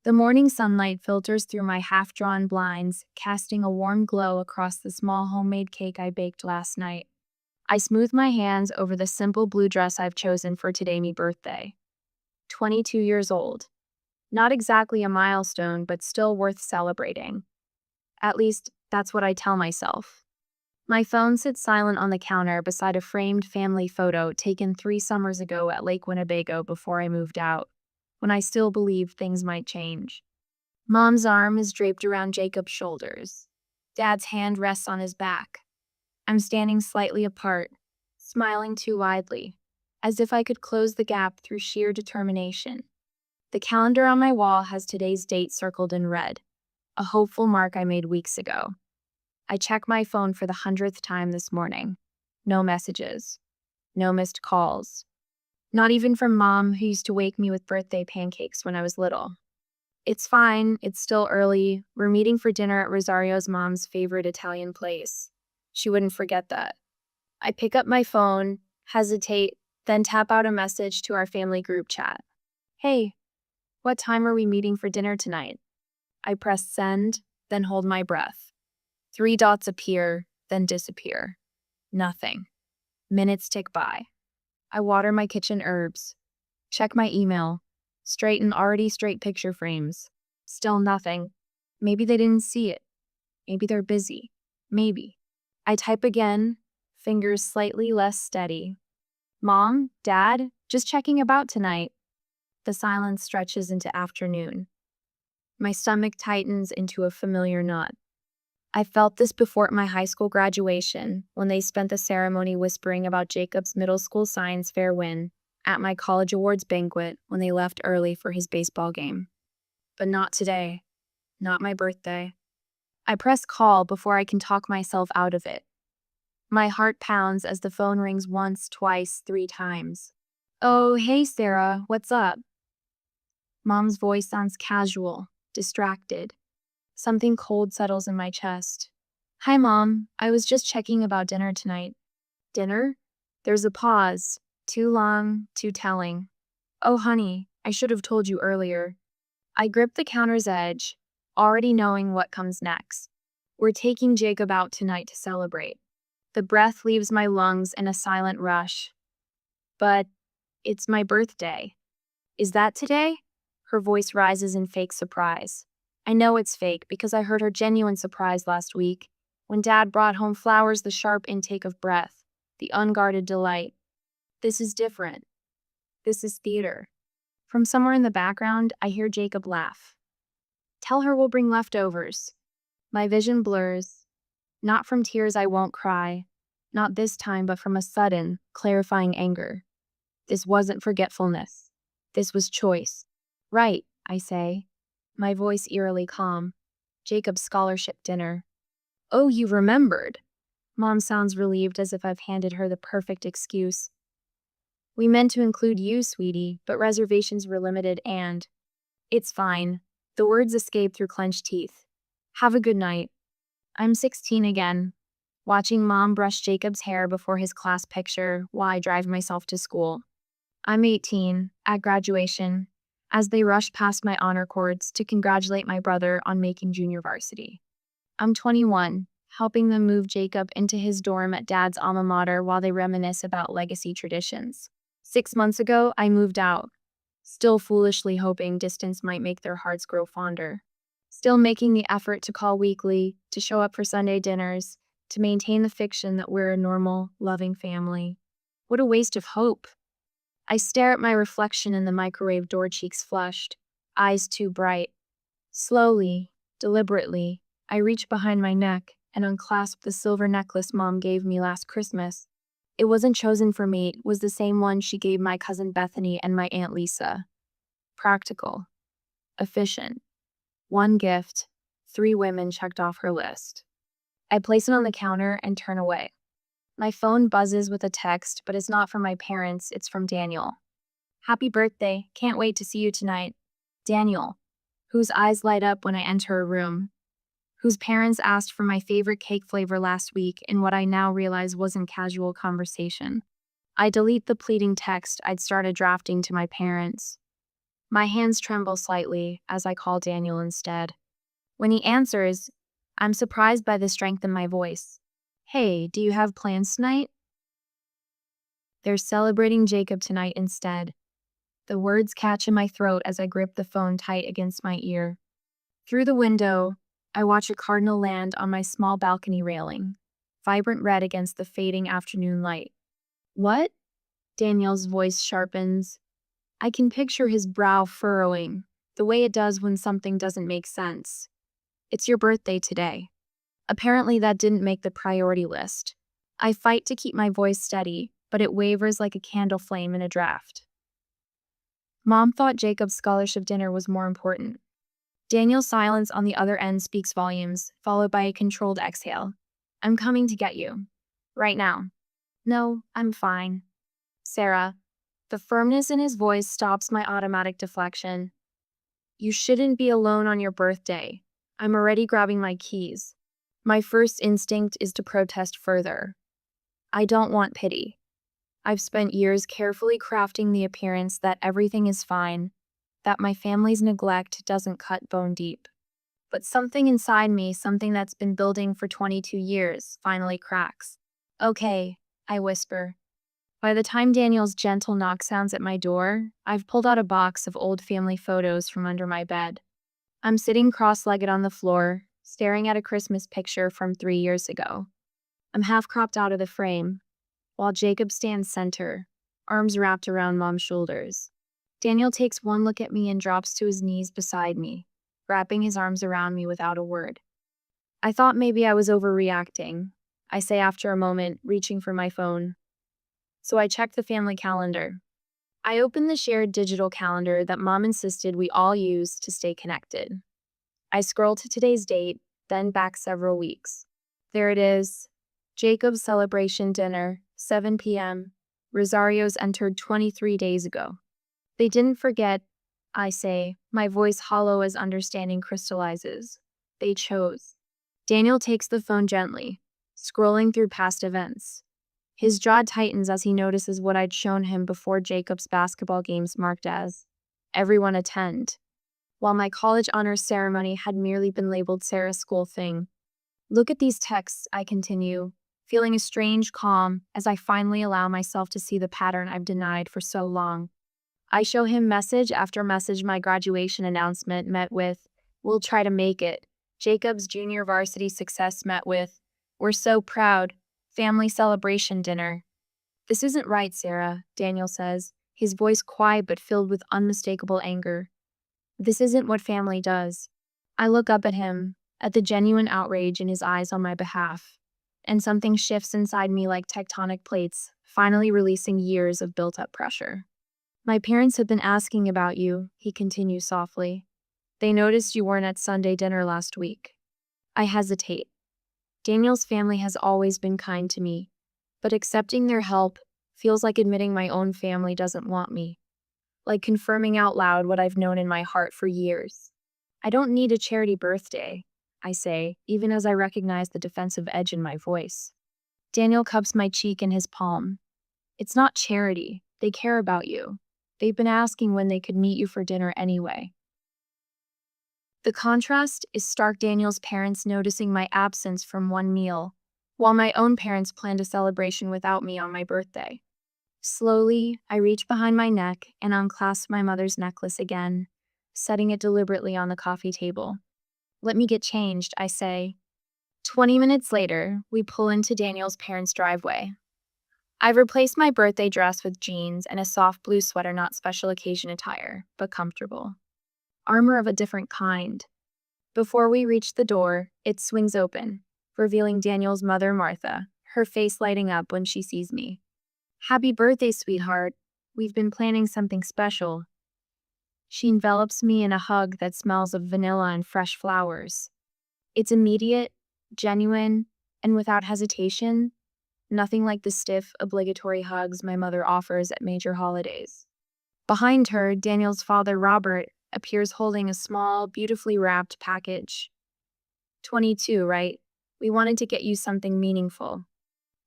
The morning sunlight filters through my half-drawn blinds, casting a warm glow across the small homemade cake I baked last night. I smooth my hands over the simple blue dress I've chosen for today me birthday. 22 years old. Not exactly a milestone, but still worth celebrating. At least, that's what I tell myself. My phone sits silent on the counter beside a framed family photo taken 3 summers ago at Lake Winnebago before I moved out, when I still believed things might change. Mom's arm is draped around Jacob's shoulders. Dad's hand rests on his back. I'm standing slightly apart, smiling too widely, as if I could close the gap through sheer determination. The calendar on my wall has today's date circled in red, a hopeful mark I made weeks ago. I check my phone for the 100th time this morning. No messages. No missed calls. Not even from Mom, who used to wake me with birthday pancakes when I was little. It's fine, it's still early. We're meeting for dinner at Rosario's mom's favorite Italian place. She wouldn't forget that. I pick up my phone, hesitate, then tap out a message to our family group chat. Hey, what time are we meeting for dinner tonight? I press send, then hold my breath. 3 dots appear, then disappear. Nothing. Minutes tick by. I water my kitchen herbs. Check my email. Straighten already straight picture frames. Still nothing. Maybe they didn't see it. Maybe they're busy. Maybe. I type again, fingers slightly less steady. Mom, Dad, just checking about tonight. The silence stretches into afternoon. My stomach tightens into a familiar knot. I felt this before at my high school graduation, when they spent the ceremony whispering about Jacob's middle school science fair win, at my college awards banquet when they left early for his baseball game. But not today. Not my birthday. I press call before I can talk myself out of it. My heart pounds as the phone rings once, twice, 3 times. Oh, hey Sarah, what's up? Mom's voice sounds casual, distracted. Something cold settles in my chest. Hi, Mom. I was just checking about dinner tonight. Dinner? There's a pause. Too long, too telling. Oh, honey, I should have told you earlier. I grip the counter's edge, already knowing what comes next. We're taking Jacob out tonight to celebrate. The breath leaves my lungs in a silent rush. But it's my birthday. Is that today? Her voice rises in fake surprise. I know it's fake because I heard her genuine surprise last week, when Dad brought home flowers, the sharp intake of breath, the unguarded delight. This is different. This is theater. From somewhere in the background, I hear Jacob laugh. Tell her we'll bring leftovers. My vision blurs. Not from tears I won't cry. Not this time, but from a sudden, clarifying anger. This wasn't forgetfulness. This was choice. Right, I say, my voice eerily calm. Jacob's scholarship dinner. Oh, you remembered. Mom sounds relieved, as if I've handed her the perfect excuse. We meant to include you, sweetie, but reservations were limited and… It's fine. The words escape through clenched teeth. Have a good night. I'm 16 again, watching Mom brush Jacob's hair before his class picture while I drive myself to school. I'm 18, at graduation, as they rush past my honor cords to congratulate my brother on making junior varsity. I'm 21, helping them move Jacob into his dorm at Dad's alma mater while they reminisce about legacy traditions. 6 months ago, I moved out, still foolishly hoping distance might make their hearts grow fonder. Still making the effort to call weekly, to show up for Sunday dinners, to maintain the fiction that we're a normal, loving family. What a waste of hope. I stare at my reflection in the microwave, door cheeks flushed, eyes too bright. Slowly, deliberately, I reach behind my neck and unclasp the silver necklace Mom gave me last Christmas. It wasn't chosen for me, it was the same one she gave my cousin Bethany and my Aunt Lisa. Practical. Efficient. 1 gift, 3 women checked off her list. I place it on the counter and turn away. My phone buzzes with a text, but it's not from my parents, it's from Daniel. Happy birthday, can't wait to see you tonight. Daniel, whose eyes light up when I enter a room, whose parents asked for my favorite cake flavor last week in what I now realize wasn't casual conversation. I delete the pleading text I'd started drafting to my parents. My hands tremble slightly as I call Daniel instead. When he answers, I'm surprised by the strength in my voice. Hey, do you have plans tonight? They're celebrating Jacob tonight instead. The words catch in my throat as I grip the phone tight against my ear. Through the window, I watch a cardinal land on my small balcony railing, vibrant red against the fading afternoon light. What? Daniel's voice sharpens. I can picture his brow furrowing, the way it does when something doesn't make sense. It's your birthday today. Apparently, that didn't make the priority list. I fight to keep my voice steady, but it wavers like a candle flame in a draft. Mom thought Jacob's scholarship dinner was more important. Daniel's silence on the other end speaks volumes, followed by a controlled exhale. I'm coming to get you. Right now. No, I'm fine. Sarah. The firmness in his voice stops my automatic deflection. You shouldn't be alone on your birthday. I'm already grabbing my keys. My first instinct is to protest further. I don't want pity. I've spent years carefully crafting the appearance that everything is fine, that my family's neglect doesn't cut bone deep. But something inside me, something that's been building for 22 years, finally cracks. Okay, I whisper. By the time Daniel's gentle knock sounds at my door, I've pulled out a box of old family photos from under my bed. I'm sitting cross-legged on the floor, staring at a Christmas picture from 3 years ago. I'm half cropped out of the frame, while Jacob stands center, arms wrapped around Mom's shoulders. Daniel takes one look at me and drops to his knees beside me, wrapping his arms around me without a word. I thought maybe I was overreacting, I say after a moment, reaching for my phone. So I checked the family calendar. I opened the shared digital calendar that Mom insisted we all use to stay connected. I scroll to today's date, then back several weeks. There it is. Jacob's celebration dinner, 7 p.m. Rosario's entered 23 days ago. They didn't forget, I say, my voice hollow as understanding crystallizes. They chose. Daniel takes the phone gently, scrolling through past events. His jaw tightens as he notices what I'd shown him before Jacob's basketball games marked as everyone attend, while my college honors ceremony had merely been labeled Sarah's school thing. Look at these texts, I continue, feeling a strange calm as I finally allow myself to see the pattern I've denied for so long. I show him message after message my graduation announcement met with, we'll try to make it. Jacob's junior varsity success met with, we're so proud, family celebration dinner. This isn't right, Sarah, Daniel says, his voice quiet but filled with unmistakable anger. This isn't what family does. I look up at him, at the genuine outrage in his eyes on my behalf, and something shifts inside me like tectonic plates, finally releasing years of built-up pressure. My parents have been asking about you, he continues softly. They noticed you weren't at Sunday dinner last week. I hesitate. Daniel's family has always been kind to me, but accepting their help feels like admitting my own family doesn't want me, like confirming out loud what I've known in my heart for years. I don't need a charity birthday, I say, even as I recognize the defensive edge in my voice. Daniel cups my cheek in his palm. It's not charity. They care about you. They've been asking when they could meet you for dinner anyway. The contrast is stark. Daniel's parents noticing my absence from one meal, while my own parents planned a celebration without me on my birthday. Slowly, I reach behind my neck and unclasp my mother's necklace again, setting it deliberately on the coffee table. Let me get changed, I say. 20 minutes later, we pull into Daniel's parents' driveway. I've replaced my birthday dress with jeans and a soft blue sweater, not special occasion attire, but comfortable. Armor of a different kind. Before we reach the door, it swings open, revealing Daniel's mother, Martha, her face lighting up when she sees me. Happy birthday, sweetheart. We've been planning something special. She envelops me in a hug that smells of vanilla and fresh flowers. It's immediate, genuine, and without hesitation. Nothing like the stiff, obligatory hugs my mother offers at major holidays. Behind her, Daniel's father, Robert, appears holding a small, beautifully wrapped package. 22, right? We wanted to get you something meaningful.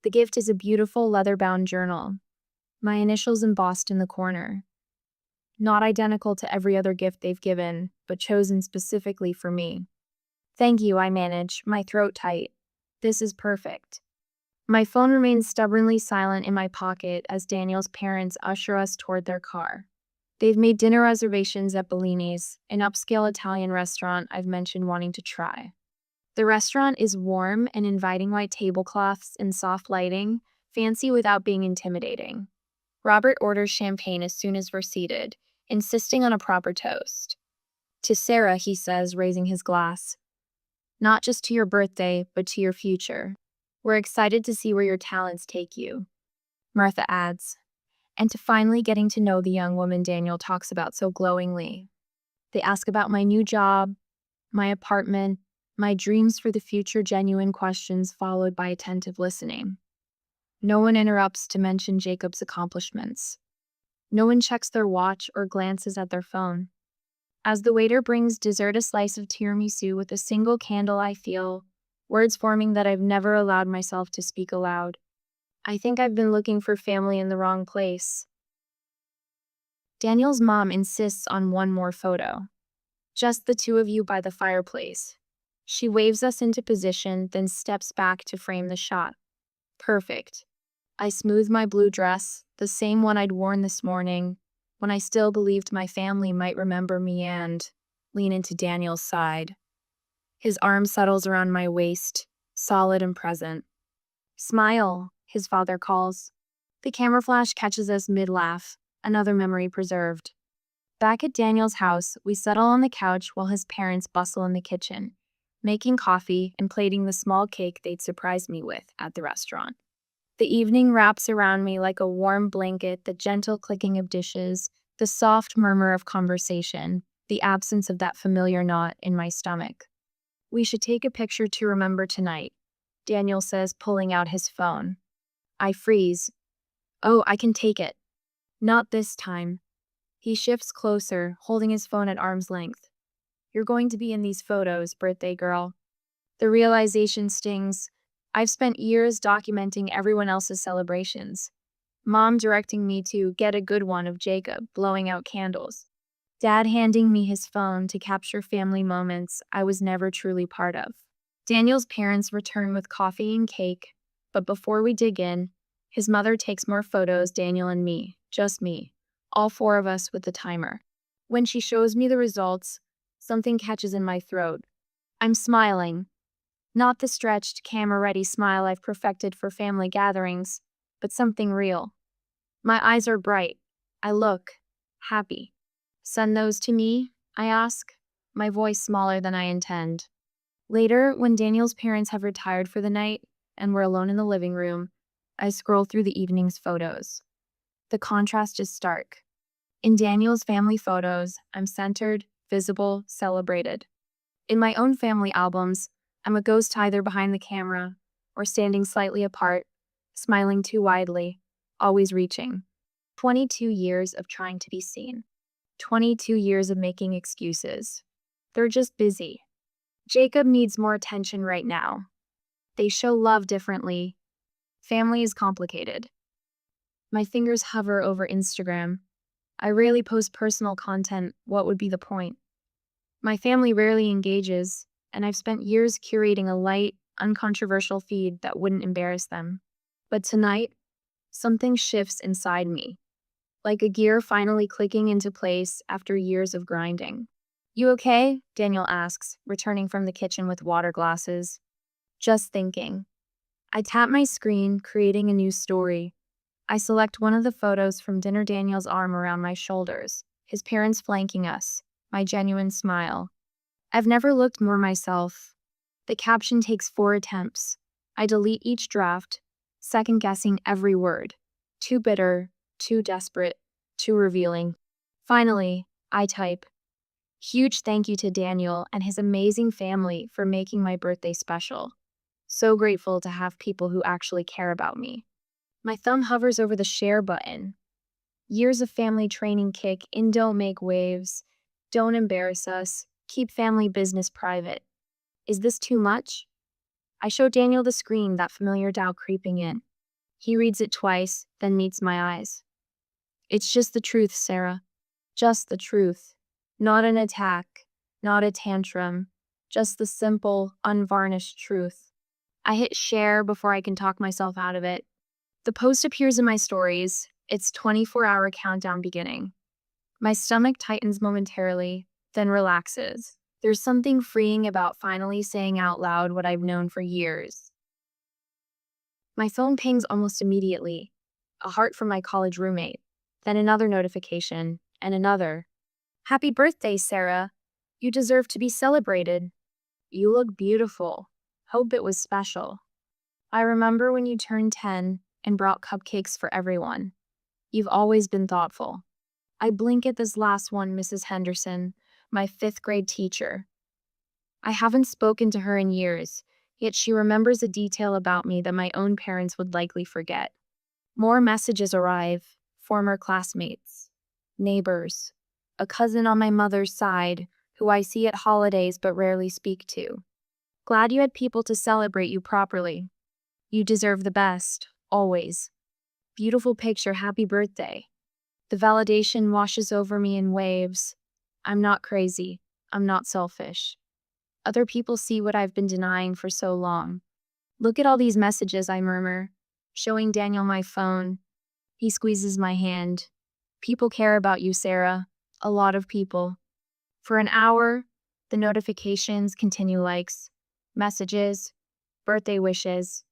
The gift is a beautiful leather-bound journal, my initials embossed in the corner. not identical to every other gift they've given, but chosen specifically for me. Thank you, I manage, my throat tight. This is perfect. My phone remains stubbornly silent in my pocket as Daniel's parents usher us toward their car. They've made dinner reservations at Bellini's, an upscale Italian restaurant I've mentioned wanting to try. The restaurant is warm and inviting white tablecloths and soft lighting, fancy without being intimidating. Robert orders champagne as soon as we're seated, insisting on a proper toast. To Sarah, he says, raising his glass. Not just to your birthday, but to your future. We're excited to see where your talents take you. Martha adds, and to finally getting to know the young woman Daniel talks about so glowingly. They ask about my new job, my apartment, my dreams for the future, genuine questions followed by attentive listening. No one interrupts to mention Jacob's accomplishments. No one checks their watch or glances at their phone. As the waiter brings dessert, a slice of tiramisu with a single candle, I feel words forming that I've never allowed myself to speak aloud. I think I've been looking for family in the wrong place. Daniel's mom insists on one more photo. Just the two of you by the fireplace. She waves us into position, then steps back to frame the shot. Perfect. I smooth my blue dress, the same one I'd worn this morning, when I still believed my family might remember me, and lean into Daniel's side. His arm settles around my waist, solid and present. Smile, his father calls. The camera flash catches us mid-laugh, another memory preserved. Back at Daniel's house, we settle on the couch while his parents bustle in the kitchen, making coffee and plating the small cake they'd surprised me with at the restaurant. The evening wraps around me like a warm blanket, the gentle clicking of dishes, the soft murmur of conversation, the absence of that familiar knot in my stomach. We should take a picture to remember tonight, Daniel says, pulling out his phone. I freeze. Oh, I can take it. Not this time. He shifts closer, holding his phone at arm's length. You're going to be in these photos, birthday girl. The realization stings. I've spent years documenting everyone else's celebrations. Mom directing me to get a good one of Jacob blowing out candles. Dad handing me his phone to capture family moments I was never truly part of. Daniel's parents return with coffee and cake, but before we dig in, his mother takes more photos, Daniel and me, just me, all four of us with the timer. When she shows me the results, something catches in my throat. I'm smiling. Not the stretched, camera-ready smile I've perfected for family gatherings, but something real. My eyes are bright. I look happy. Send those to me, I ask, my voice smaller than I intend. Later, when Daniel's parents have retired for the night and we're alone in the living room, I scroll through the evening's photos. The contrast is stark. In Daniel's family photos, I'm centered, visible, celebrated. In my own family albums, I'm a ghost either behind the camera or standing slightly apart, smiling too widely, always reaching. 22 years of trying to be seen. 22 years of making excuses. They're just busy. Jacob needs more attention right now. They show love differently. Family is complicated. My fingers hover over Instagram. I rarely post personal content. What would be the point? My family rarely engages, and I've spent years curating a light, uncontroversial feed that wouldn't embarrass them. But tonight, something shifts inside me, like a gear finally clicking into place after years of grinding. You okay? Daniel asks, returning from the kitchen with water glasses. Just thinking. I tap my screen, creating a new story. I select one of the photos from dinner, Daniel's arm around my shoulders, his parents flanking us, my genuine smile. I've never looked more myself. The caption takes 4 attempts. I delete each draft, second-guessing every word. Too bitter, too desperate, too revealing. Finally, I type, huge thank you to Daniel and his amazing family for making my birthday special. So grateful to have people who actually care about me. My thumb hovers over the share button. Years of family training kick in, don't make waves, don't embarrass us, keep family business private. Is this too much? I show Daniel the screen, that familiar doubt creeping in. He reads it twice, then meets my eyes. It's just the truth, Sarah. Just the truth. Not an attack, not a tantrum, just the simple, unvarnished truth. I hit share before I can talk myself out of it. The post appears in my stories, its 24-hour countdown beginning. My stomach tightens momentarily, then relaxes. There's something freeing about finally saying out loud what I've known for years. My phone pings almost immediately. A heart from my college roommate, then another notification, and another. Happy birthday, Sarah. You deserve to be celebrated. You look beautiful. Hope it was special. I remember when you turned 10 and brought cupcakes for everyone. You've always been thoughtful. I blink at this last one, Mrs. Henderson, my 5th grade teacher. I haven't spoken to her in years, yet she remembers a detail about me that my own parents would likely forget. More messages arrive, former classmates, neighbors, a cousin on my mother's side, who I see at holidays but rarely speak to. Glad you had people to celebrate you properly. You deserve the best, always. Beautiful picture, happy birthday. The validation washes over me in waves. I'm not crazy. I'm not selfish. Other people see what I've been denying for so long. Look at all these messages, I murmur, showing Daniel my phone. He squeezes my hand. People care about you, Sarah. A lot of people. For an hour, the notifications continue likes, messages, birthday wishes.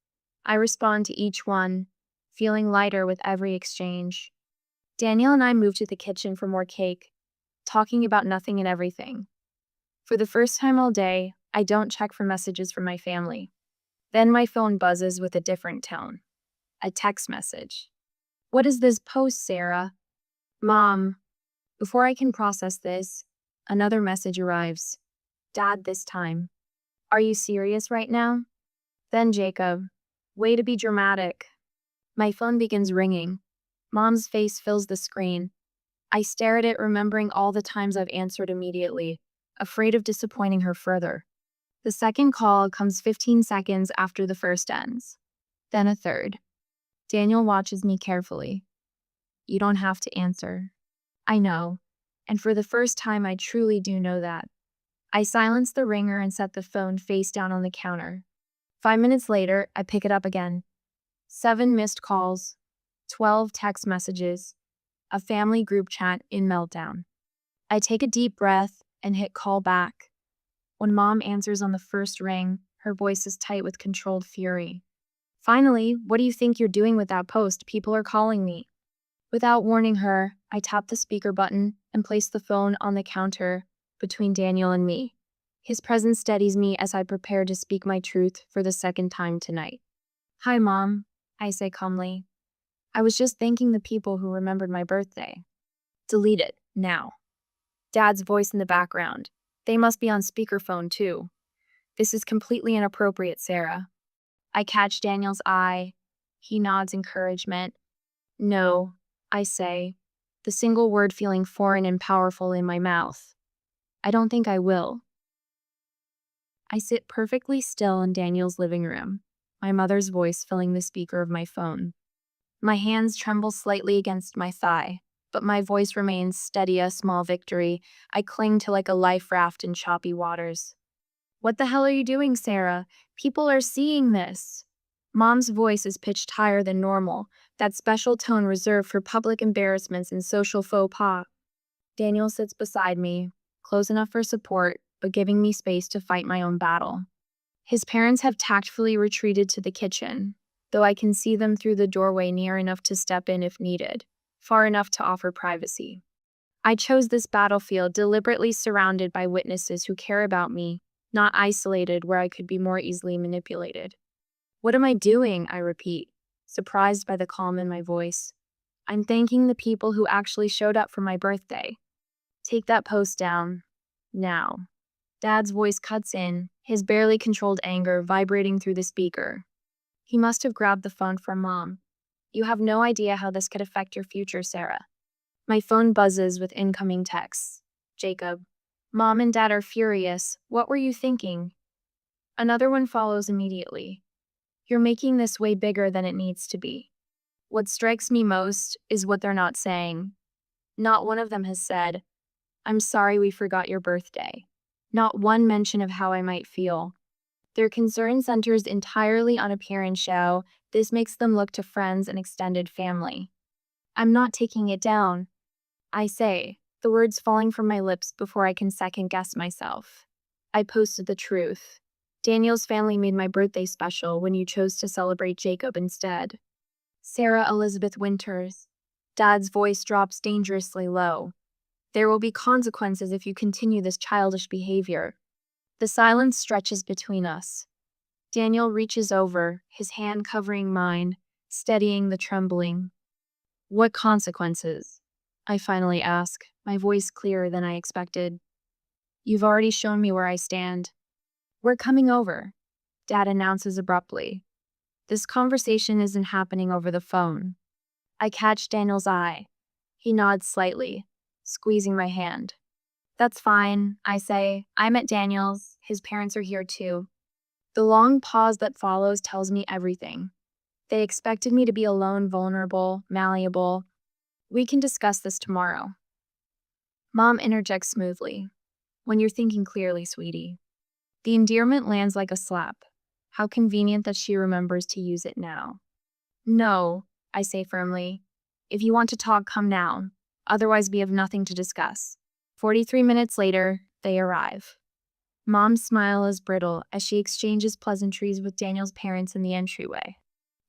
I respond to each one, feeling lighter with every exchange. Daniel and I move to the kitchen for more cake, talking about nothing and everything. For the first time all day, I don't check for messages from my family. Then my phone buzzes with a different tone. A text message. What is this post, Sarah? Mom. Before I can process this, another message arrives. Dad this time. Are you serious right now? Then Jacob. Way to be dramatic. My phone begins ringing. Mom's face fills the screen. I stare at it, remembering all the times I've answered immediately, afraid of disappointing her further. The second call comes 15 seconds after the first ends. Then a third. Daniel watches me carefully. You don't have to answer. I know. And for the first time, I truly do know that. I silence the ringer and set the phone face down on the counter. 5 minutes later, I pick it up again. 7 missed calls, 12 text messages, a family group chat in meltdown. I take a deep breath and hit call back. When Mom answers on the first ring, her voice is tight with controlled fury. Finally, what do you think you're doing with that post? People are calling me. Without warning her, I tap the speaker button and place the phone on the counter between Daniel and me. His presence steadies me as I prepare to speak my truth for the second time tonight. Hi, Mom, I say calmly. I was just thanking the people who remembered my birthday. Delete it, now. Dad's voice in the background. They must be on speakerphone, too. This is completely inappropriate, Sarah. I catch Daniel's eye. He nods encouragement. No, I say, the single word feeling foreign and powerful in my mouth. I don't think I will. I sit perfectly still in Daniel's living room, my mother's voice filling the speaker of my phone. My hands tremble slightly against my thigh, but my voice remains steady, a small victory. I cling to like a life raft in choppy waters. What the hell are you doing, Sarah? People are seeing this. Mom's voice is pitched higher than normal, that special tone reserved for public embarrassments and social faux pas. Daniel sits beside me, close enough for support, but giving me space to fight my own battle. His parents have tactfully retreated to the kitchen, though I can see them through the doorway near enough to step in if needed, far enough to offer privacy. I chose this battlefield deliberately surrounded by witnesses who care about me, not isolated where I could be more easily manipulated. What am I doing? I repeat, surprised by the calm in my voice. I'm thanking the people who actually showed up for my birthday. Take that post down. Now. Dad's voice cuts in, his barely controlled anger vibrating through the speaker. He must have grabbed the phone from Mom. You have no idea how this could affect your future, Sarah. My phone buzzes with incoming texts. Jacob. Mom and Dad are furious. What were you thinking? Another one follows immediately. You're making this way bigger than it needs to be. What strikes me most is what they're not saying. Not one of them has said, "I'm sorry we forgot your birthday." Not one mention of how I might feel. Their concern centers entirely on appearance show. This makes them look to friends and extended family. I'm not taking it down, I say, the words falling from my lips before I can second guess myself. I posted the truth. Daniel's family made my birthday special when you chose to celebrate Jacob instead. Sarah Elizabeth Winters. Dad's voice drops dangerously low. There will be consequences if you continue this childish behavior. The silence stretches between us. Daniel reaches over, his hand covering mine, steadying the trembling. What consequences? I finally ask, my voice clearer than I expected. You've already shown me where I stand. We're coming over, Dad announces abruptly. This conversation isn't happening over the phone. I catch Daniel's eye. He nods slightly, squeezing my hand. That's fine, I say. I'm at Daniel's. His parents are here too. The long pause that follows tells me everything. They expected me to be alone, vulnerable, malleable. We can discuss this tomorrow. Mom interjects smoothly. When you're thinking clearly, sweetie. The endearment lands like a slap. How convenient that she remembers to use it now. No, I say firmly. If you want to talk, come now. Otherwise, we have nothing to discuss. 43 minutes later, they arrive. Mom's smile is brittle as she exchanges pleasantries with Daniel's parents in the entryway.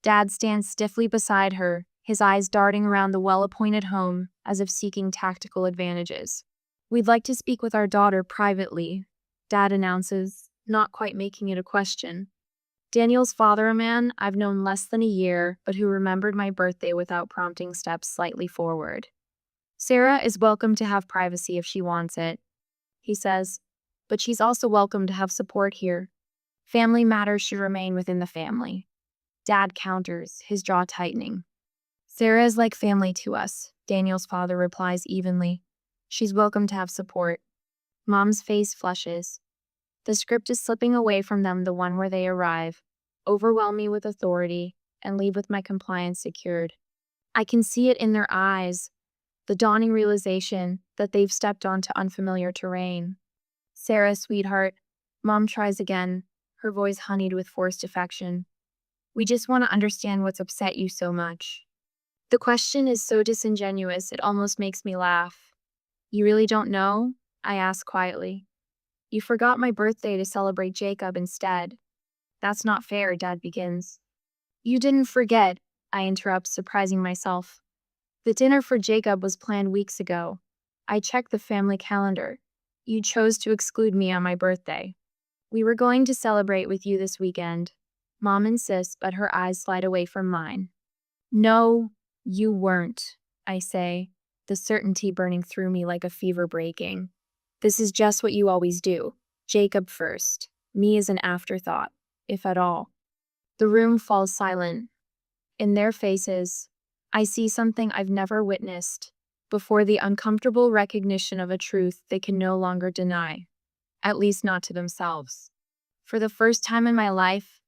Dad stands stiffly beside her, his eyes darting around the well-appointed home as if seeking tactical advantages. We'd like to speak with our daughter privately, Dad announces, not quite making it a question. Daniel's father, a man I've known less than a year, but who remembered my birthday without prompting steps slightly forward. Sarah is welcome to have privacy if she wants it, he says, but she's also welcome to have support here. Family matters should remain within the family. Dad counters, his jaw tightening. Sarah is like family to us, Daniel's father replies evenly. She's welcome to have support. Mom's face flushes. The script is slipping away from them the one where they arrive, overwhelm me with authority, and leave with my compliance secured. I can see it in their eyes, the dawning realization that they've stepped onto unfamiliar terrain. Sarah, sweetheart, Mom tries again, her voice honeyed with forced affection. We just want to understand what's upset you so much. The question is so disingenuous it almost makes me laugh. You really don't know? I ask quietly. You forgot my birthday to celebrate Jacob instead. That's not fair, Dad begins. You didn't forget, I interrupt, surprising myself. The dinner for Jacob was planned weeks ago. I checked the family calendar. You chose to exclude me on my birthday. We were going to celebrate with you this weekend. Mom insists, but her eyes slide away from mine. No, you weren't, I say, the certainty burning through me like a fever breaking. This is just what you always do. Jacob first, me as an afterthought, if at all. The room falls silent. In their faces, I see something I've never witnessed before, the uncomfortable recognition of a truth they can no longer deny, at least not to themselves. For the first time in my life,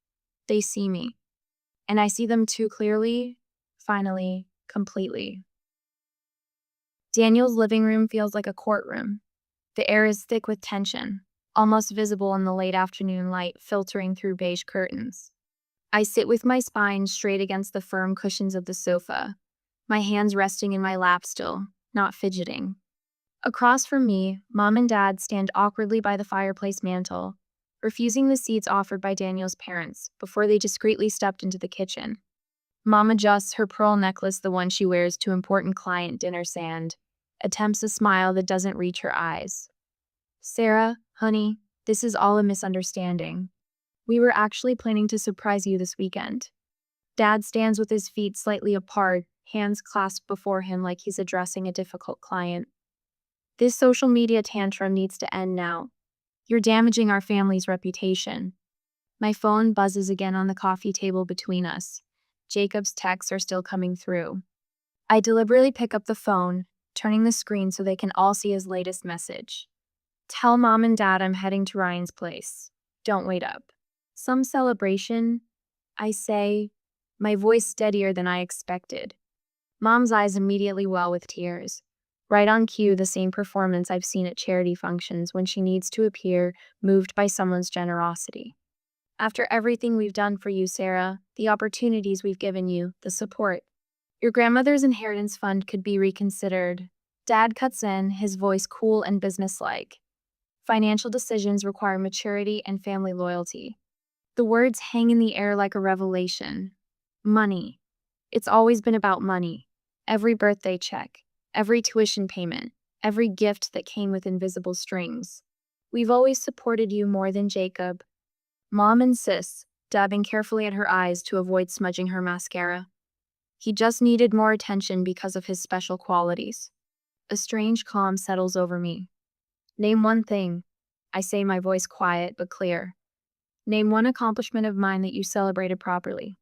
they see me, and I see them too clearly, finally, completely. Daniel's living room feels like a courtroom. The air is thick with tension, almost visible in the late afternoon light filtering through beige curtains. I sit with my spine straight against the firm cushions of the sofa, my hands resting in my lap still, not fidgeting. Across from me, Mom and Dad stand awkwardly by the fireplace mantel, refusing the seats offered by Daniel's parents before they discreetly stepped into the kitchen. Mom adjusts her pearl necklace, the one she wears to important client dinner sand, attempts a smile that doesn't reach her eyes. Sarah, honey, this is all a misunderstanding. We were actually planning to surprise you this weekend. Dad stands with his feet slightly apart, hands clasped before him like he's addressing a difficult client. This social media tantrum needs to end now. You're damaging our family's reputation. My phone buzzes again on the coffee table between us. Jacob's texts are still coming through. I deliberately pick up the phone, turning the screen so they can all see his latest message. Tell Mom and Dad I'm heading to Ryan's place. Don't wait up. Some celebration, I say, my voice steadier than I expected. Mom's eyes immediately well with tears. Right on cue, the same performance I've seen at charity functions when she needs to appear moved by someone's generosity. After everything we've done for you, Sarah, the opportunities we've given you, the support, your grandmother's inheritance fund could be reconsidered. Dad cuts in, his voice cool and businesslike. Financial decisions require maturity and family loyalty. The words hang in the air like a revelation. Money. It's always been about money. Every birthday check, every tuition payment, every gift that came with invisible strings. We've always supported you more than Jacob. Mom insists, dabbing carefully at her eyes to avoid smudging her mascara. He just needed more attention because of his special qualities. A strange calm settles over me. Name one thing. I say, my voice quiet but clear. Name one accomplishment of mine that you celebrated properly.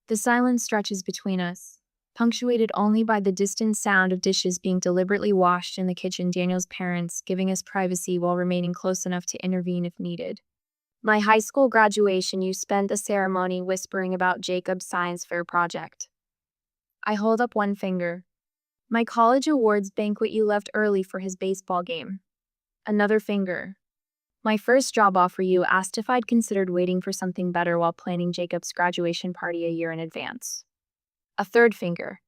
The silence stretches between us, punctuated only by the distant sound of dishes being deliberately washed in the kitchen, Daniel's parents giving us privacy while remaining close enough to intervene if needed. My high school graduation, you spent the ceremony whispering about Jacob's science fair project. I hold up one finger. My college awards banquet, you left early for his baseball game. Another finger. My first job offer, you asked if I'd considered waiting for something better while planning Jacob's graduation party a year in advance. A third finger.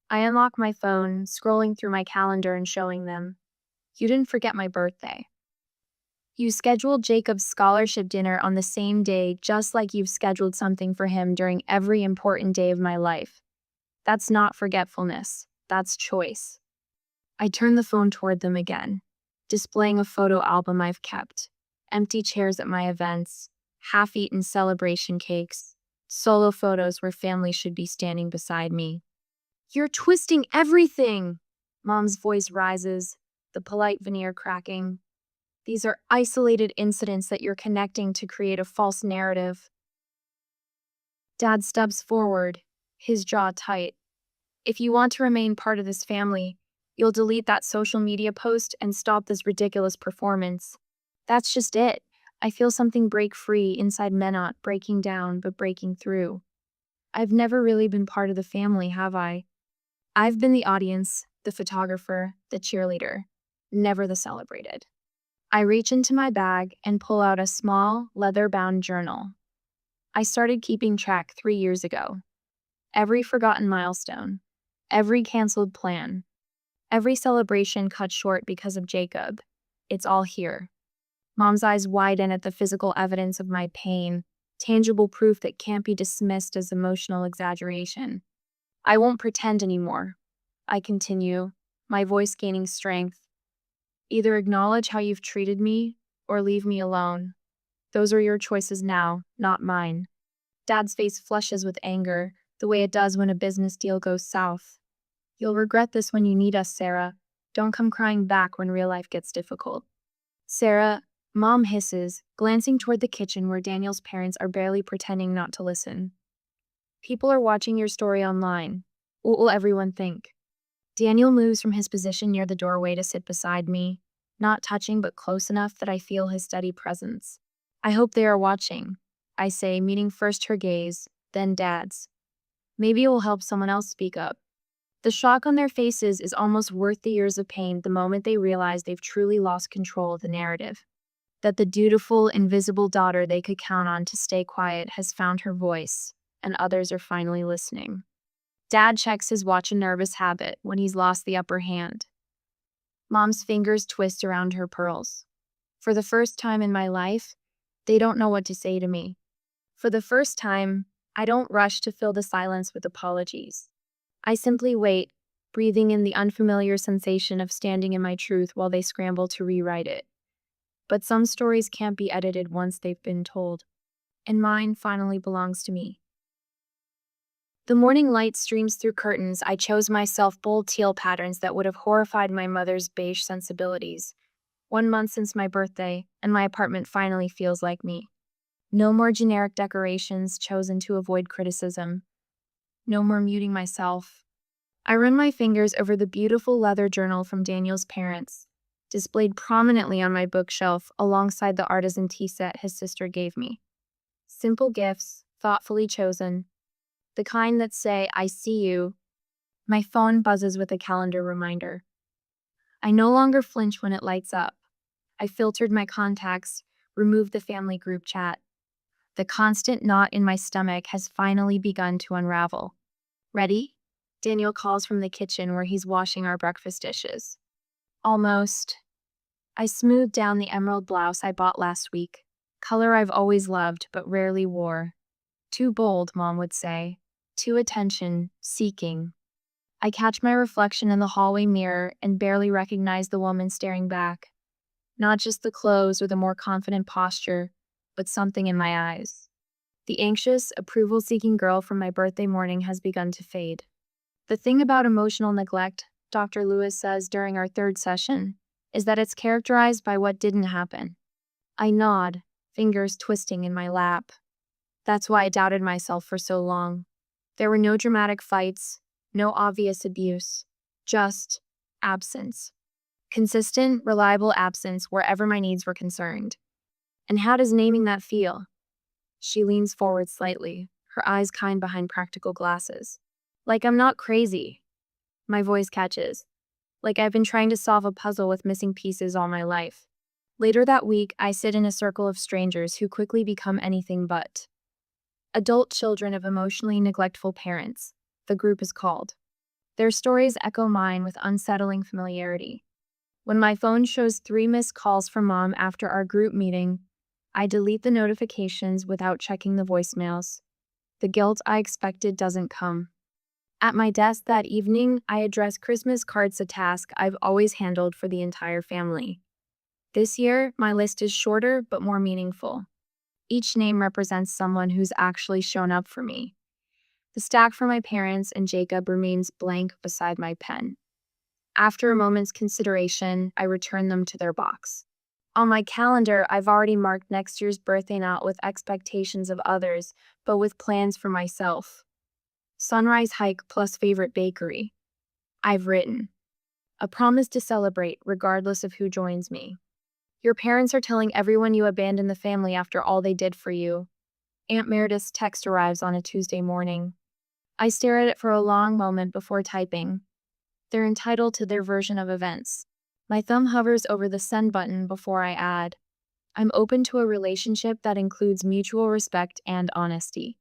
I unlock my phone, scrolling through my calendar and showing them. You didn't forget my birthday. You scheduled Jacob's scholarship dinner on the same day, just like you've scheduled something for him during every important day of my life. That's not forgetfulness. That's choice. I turn the phone toward them again, displaying a photo album I've kept. Empty chairs at my events, half-eaten celebration cakes, solo photos where family should be standing beside me. You're twisting everything! Mom's voice rises, the polite veneer cracking. These are isolated incidents that you're connecting to create a false narrative. Dad steps forward, his jaw tight. If you want to remain part of this family, you'll delete that social media post and stop this ridiculous performance. That's just it. I feel something break free inside me, not breaking down, but breaking through. I've never really been part of the family, have I? I've been the audience, the photographer, the cheerleader, never the celebrated. I reach into my bag and pull out a small, leather-bound journal. I started keeping track 3 years ago. Every forgotten milestone, every canceled plan, every celebration cut short because of Jacob. It's all here. Mom's eyes widen at the physical evidence of my pain, tangible proof that can't be dismissed as emotional exaggeration. I won't pretend anymore. I continue, my voice gaining strength. Either acknowledge how you've treated me, or leave me alone. Those are your choices now, not mine. Dad's face flushes with anger, the way it does when a business deal goes south. You'll regret this when you need us, Sarah. Don't come crying back when real life gets difficult. Sarah, Mom hisses, glancing toward the kitchen where Daniel's parents are barely pretending not to listen. People are watching your story online. What will everyone think? Daniel moves from his position near the doorway to sit beside me, not touching but close enough that I feel his steady presence. I hope they are watching, I say, meeting first her gaze, then Dad's. Maybe it will help someone else speak up. The shock on their faces is almost worth the years of pain the moment they realize they've truly lost control of the narrative. That the dutiful, invisible daughter they could count on to stay quiet has found her voice, and others are finally listening. Dad checks his watch, a nervous habit, when he's lost the upper hand. Mom's fingers twist around her pearls. For the first time in my life, they don't know what to say to me. For the first time, I don't rush to fill the silence with apologies. I simply wait, breathing in the unfamiliar sensation of standing in my truth while they scramble to rewrite it. But some stories can't be edited once they've been told, and mine finally belongs to me. The morning light streams through curtains. I chose myself bold teal patterns that would have horrified my mother's beige sensibilities. 1 month since my birthday, and my apartment finally feels like me. No more generic decorations chosen to avoid criticism. No more muting myself. I run my fingers over the beautiful leather journal from Daniel's parents, displayed prominently on my bookshelf alongside the artisan tea set his sister gave me. Simple gifts, thoughtfully chosen. The kind that say, I see you. My phone buzzes with a calendar reminder. I no longer flinch when it lights up. I filtered my contacts, removed the family group chat. The constant knot in my stomach has finally begun to unravel. Ready? Daniel calls from the kitchen where he's washing our breakfast dishes. Almost. I smoothed down the emerald blouse I bought last week, color I've always loved but rarely wore. Too bold, Mom would say. Too attention-seeking. I catch my reflection in the hallway mirror and barely recognize the woman staring back. Not just the clothes or the more confident posture, but something in my eyes. The anxious, approval-seeking girl from my birthday morning has begun to fade. The thing about emotional neglect, Dr. Lewis says during our third session, is that it's characterized by what didn't happen. I nod, fingers twisting in my lap. That's why I doubted myself for so long. There were no dramatic fights, no obvious abuse, just absence. Consistent, reliable absence wherever my needs were concerned. And how does naming that feel? She leans forward slightly, her eyes kind behind practical glasses. Like I'm not crazy. My voice catches. Like I've been trying to solve a puzzle with missing pieces all my life. Later that week, I sit in a circle of strangers who quickly become anything but. Adult children of emotionally neglectful parents, the group is called. Their stories echo mine with unsettling familiarity. When my phone shows 3 missed calls from Mom after our group meeting, I delete the notifications without checking the voicemails. The guilt I expected doesn't come. At my desk that evening, I address Christmas cards, a task I've always handled for the entire family. This year, my list is shorter but more meaningful. Each name represents someone who's actually shown up for me. The stack for my parents and Jacob remains blank beside my pen. After a moment's consideration, I return them to their box. On my calendar, I've already marked next year's birthday not with expectations of others, but with plans for myself. Sunrise hike plus favorite bakery. I've written. A promise to celebrate regardless of who joins me. Your parents are telling everyone you abandoned the family after all they did for you. Aunt Meredith's text arrives on a Tuesday morning. I stare at it for a long moment before typing. They're entitled to their version of events. My thumb hovers over the send button before I add. I'm open to a relationship that includes mutual respect and honesty.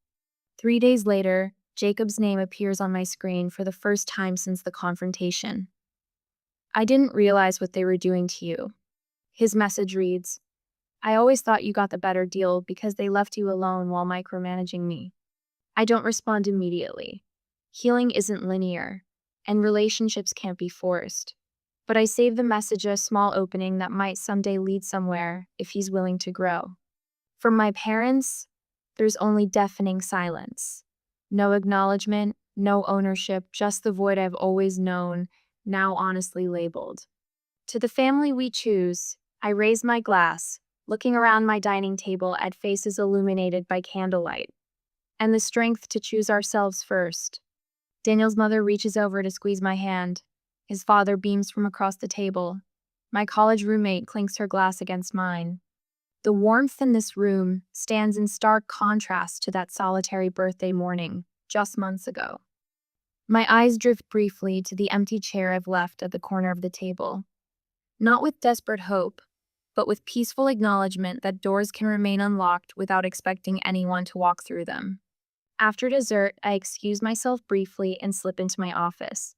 3 days later, Jacob's name appears on my screen for the first time since the confrontation. I didn't realize what they were doing to you. His message reads, I always thought you got the better deal because they left you alone while micromanaging me. I don't respond immediately. Healing isn't linear, and relationships can't be forced. But I save the message a small opening that might someday lead somewhere if he's willing to grow. From my parents, there's only deafening silence. No acknowledgement, no ownership, just the void I've always known, now honestly labeled. To the family we choose, I raise my glass, looking around my dining table at faces illuminated by candlelight. And the strength to choose ourselves first. Daniel's mother reaches over to squeeze my hand. His father beams from across the table. My college roommate clinks her glass against mine. The warmth in this room stands in stark contrast to that solitary birthday morning, just months ago. My eyes drift briefly to the empty chair I've left at the corner of the table. Not with desperate hope, but with peaceful acknowledgement that doors can remain unlocked without expecting anyone to walk through them. After dessert, I excuse myself briefly and slip into my office.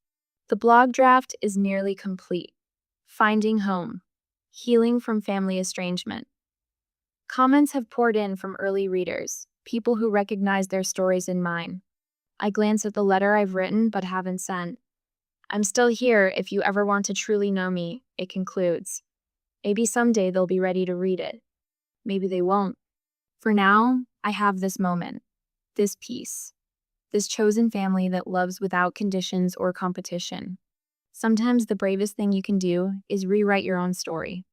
The blog draft is nearly complete. Finding home. Healing from family estrangement. Comments have poured in from early readers, people who recognize their stories in mine. I glance at the letter I've written but haven't sent. I'm still here if you ever want to truly know me, it concludes. Maybe someday they'll be ready to read it. Maybe they won't. For now, I have this moment, this peace, this chosen family that loves without conditions or competition. Sometimes the bravest thing you can do is rewrite your own story.